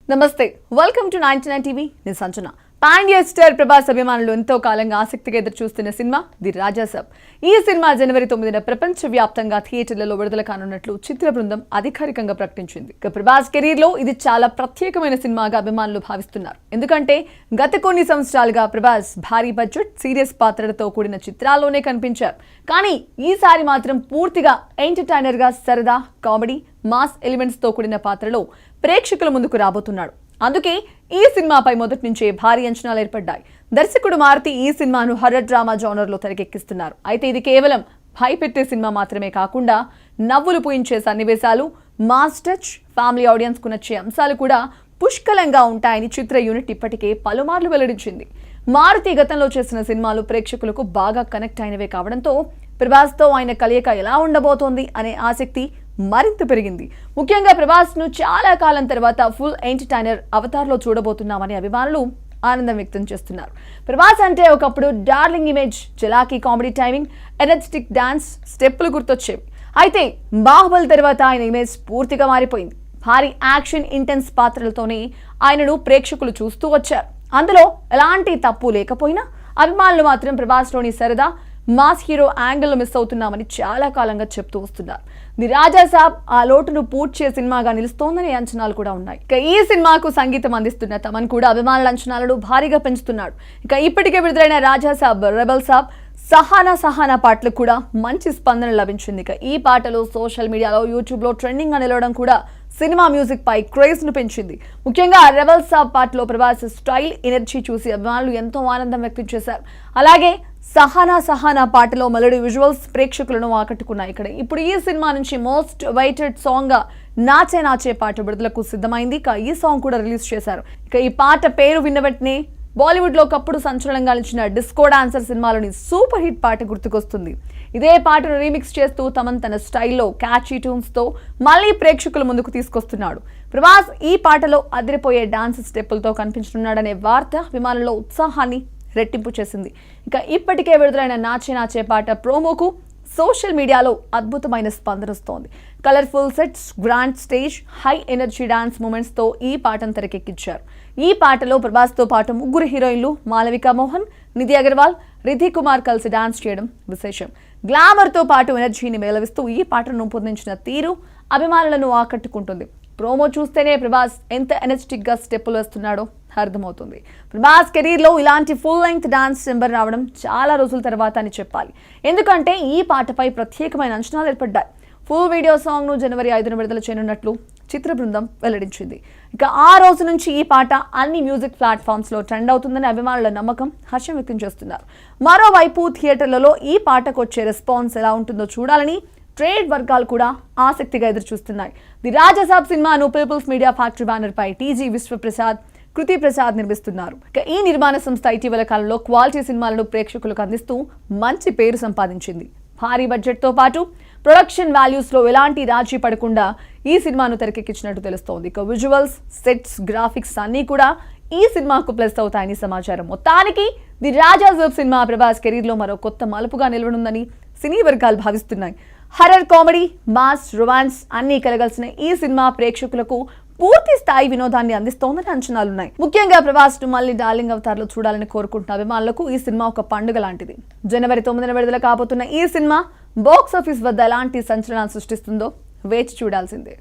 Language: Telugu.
నమస్తే వెల్కమ్ టు 99 టీవీ నేను Sanjana pan India star Prabhas అభిమానులు ఎంతో కాలంగా ఆసక్తిగా ఎదురు చూస్తున్న సినిమా ది రాజా సాబ్. ఈ సినిమా జనవరి 9న ప్రపంచవ్యాప్తంగా థియేటర్లలో విడుదల కానున్నట్లు చిత్ర బృందం అధికారికంగా ప్రకటించింది. ప్రభాస్ కెరీర్ లో ఇది చాలా ప్రత్యేకమైన సినిమాగా అభిమానులు భావిస్తున్నారు. ఎందుకంటే గత కొన్ని సంవత్సరాలుగా ప్రభాస్ భారీ బడ్జెట్ సీరియస్ పాత్రలతో కూడిన చిత్రాల్లోనే కనిపించారు. కానీ ఈసారి మాత్రం పూర్తిగా ఎంటర్టైనర్ గా సరదా కామెడీ మాస్ ఎలిమెంట్స్ తో కూడిన పాత్రలో ప్రేక్షకుల ముందుకు రాబోతున్నాడు. అందుకే ఈ సినిమాపై మొదటి నుంచే భారీ అంచనాలు ఏర్పడ్డాయి. దర్శకుడు మారుతి ఈ సినిమాను హర్రర్ డ్రామా జోనర్ లో తెరకెక్కిస్తున్నారు. అయితే ఇది కేవలం భయపెట్టే సినిమా మాత్రమే కాకుండా నవ్వులు పూయించే సన్నివేశాలు, మాస్ టచ్, ఫ్యామిలీ ఆడియన్స్ కు నచ్చే అంశాలు కూడా పుష్కలంగా ఉంటాయని చిత్ర యూనిట్ ఇప్పటికే పలుమార్లు వెల్లడించింది. మారుతి గతంలో చేసిన సినిమాలు ప్రేక్షకులకు బాగా కనెక్ట్ అయినవే కావడంతో ప్రభాస్తో ఆయన కలయిక ఎలా ఉండబోతోంది అనే ఆసక్తి మరింత పెరిగింది. ముఖ్యంగా ప్రభాస్ ను చాలా కాలం తర్వాత ఫుల్ ఎంటర్టైనర్ అవతార్లో చూడబోతున్నామని అభిమానులు ఆనందం వ్యక్తం చేస్తున్నారు. ప్రభాస్ అంటే ఒకప్పుడు డార్లింగ్ ఇమేజ్, చలాకీ కామెడీ టైమింగ్, ఎనర్జెటిక్ డాన్స్ స్టెప్పులు గుర్తొచ్చేవి. అయితే బాహుబలి తర్వాత ఆయన ఇమేజ్ పూర్తిగా మారిపోయింది. భారీ యాక్షన్ ఇంటెన్స్ పాత్రలతోనే ఆయనను ప్రేక్షకులు చూస్తూ వచ్చారు. అందులో ఎలాంటి తప్పు లేకపోయినా అభిమానులు మాత్రం ప్రభాస్లోని సరదా మాస్ హీరో యాంగిల్ మిస్ అవుతున్నామని చాలా కాలంగా చెప్తూ వస్తున్నారు. ది రాజా సాబ్ ఆ లోటును పూడ్చే సినిమాగా నిలుస్తోందనే అంచనాలు కూడా ఉన్నాయి. ఇక ఈ సినిమాకు సంగీతం అందిస్తున్న తమన్ కూడా అభిమానుల అంచనాలను భారీగా పెంచుతున్నాడు. ఇక ఇప్పటికే విడుదలైన రాజా సాబ్, రెబల్ సాబ్, సహానా పాటలు కూడా మంచి స్పందన లభించింది. ఇక ఈ పాటలు సోషల్ మీడియాలో, యూట్యూబ్లో ట్రెండింగ్ గా నిలవడం కూడా సినిమా మ్యూజిక్ పై క్రేజ్ ను పెంచింది. ముఖ్యంగా రెబల్ సాబ్ పాటలో ప్రభాస్ స్టైల్, ఎనర్జీ చూసి అభిమానులు ఎంతో ఆనందం వ్యక్తం చేశారు. అలాగే సహానా పాటలో మెలోడీ విజువల్స్ ప్రేక్షకులను ఆకట్టుకున్నాయి. ఇక్కడ ఇప్పుడు ఈ సినిమా నుంచి మోస్ట్ వైటెడ్ సాంగ్ గా నాచే పాట విడుదలకు సిద్ధమైంది. ఇక ఈ సాంగ్ కూడా రిలీజ్ చేశారు. ఇక ఈ పాట పేరు విన్న వెంటనే బాలీవుడ్ లో ఒకప్పుడు సంచలనంగా నిలిచిన డిస్కో డాన్సర్ సినిమాలోని సూపర్ హిట్ పాట గుర్తుకొస్తుంది. ఇదే పాటను రీమిక్స్ చేస్తూ తమన్ తన స్టైల్లో క్యాచీ ట్యూన్స్ తో మళ్లీ ప్రేక్షకుల ముందుకు తీసుకొస్తున్నాడు. ప్రభాస్ ఈ పాటలో అదిరిపోయే డాన్స్ స్టెప్పులతో కనిపించనున్నాడనే వార్త అభిమానుల్లో ఉత్సాహాన్ని రెట్టింపు చేసింది. ఇక ఇప్పటికే విడుదలైన నాచే పాట ప్రోమోకు సోషల్ మీడియాలో అద్భుతమైన స్పందన వస్తోంది. Colourful sets, grand stage, high energy dance moments తో ఈ పాటను తెరకెక్కించారు. ఈ పాటలో ప్రభాస్ తో పాటు ముగ్గురు హీరోయిన్లు మాలవిక మోహన్, నిధి అగర్వాల్, రిధి కుమార్ కలిసి డాన్స్ చేయడం విశేషం. గ్లామర్ తో పాటు ఎనర్జీని మేళవిస్తూ ఈ పాటను రూపొందించిన తీరు అభిమానులను ఆకట్టుకుంటుంది. ప్రోమో చూస్తేనే ప్రభాస్ ఎంత ఎనర్జెటిక్ గా స్టెప్పులు వేస్తున్నాడో అర్థమవుతుంది. ప్రభాస్ కెరీర్ లో ఇలాంటి ఫుల్ లెంగ్త్ డాన్స్ నెంబర్ రావడం చాలా రోజుల తర్వాత అని చెప్పాలి. ఎందుకంటే ఈ పాటపై ప్రత్యేకమైన అంచనాలు ఏర్పడ్డాయి. ఫుల్ వీడియో సాంగ్ ను జనవరి 5న విడుదల చేయనున్నట్లు చిత్ర బృందం వెల్లడించింది. ఇక ఆ రోజు నుంచి ఈ పాట అన్ని మ్యూజిక్ ప్లాట్ఫామ్స్ లో ట్రెండ్ అవుతుందని అభిమానుల నమ్మకం, హర్షం వ్యక్తం చేస్తున్నారు. మరోవైపు థియేటర్లలో ఈ పాటకు వచ్చే రెస్పాన్స్ ఎలా ఉంటుందో చూడాలని ట్రేడ్ వర్గాలు కూడా ఆసక్తిగా ఎదురు చూస్తున్నాయి. ది రాజా సాబ్ సినిమాను పీపుల్స్ మీడియా ఫ్యాక్టరీ బ్యానర్ పై టీజీ విశ్వప్రసాద్, కృతి ప్రసాద్ నిర్మిస్తున్నారు. ఈ నిర్మాణ సంస్థ ఇటీవల కాలంలో క్వాలిటీ సినిమాలను ప్రేక్షకులకు అందిస్తూ మంచి పేరు సంపాదించింది. భారీ బడ్జెట్ తో పాటు ప్రొడక్షన్ వాల్యూస్ లో ఎలాంటి రాజీ పడకుండా ఈ సినిమాను తెరకెక్కించినట్టు తెలుస్తోంది. ఇక విజువల్స్, సెట్స్, గ్రాఫిక్స్ అన్ని కూడా ఈ సినిమాకు ప్లస్ అవుతాయని సమాచారం. మొత్తానికి the Raja Saab cinema Prabhas career లో మరో కొత్త మలుపుగా నిలవనుందని సినీ వర్గాలు భావిస్తున్నాయి. హర్రర్ కామెడీ, మాస్, రొమాన్స్ అన్ని కలగలిసిన ఈ సినిమా ప్రేక్షకులకు పూర్తి స్థాయి వినోదాన్ని అందిస్తోందని అంచనాలున్నాయి. ముఖ్యంగా ప్రభాస్ ను మళ్ళీ డార్లింగ్ అవతార్లో చూడాలని కోరుకుంటున్న అభిమానులకు ఈ సినిమా ఒక పండుగ లాంటిది. జనవరి 9న విడుదల కాబోతున్న ఈ సినిమా బాక్స్ ఆఫీస్ వద్ద ఎలాంటి సంచలనాలు సృష్టిస్తుందో వేచి చూడాల్సిందే.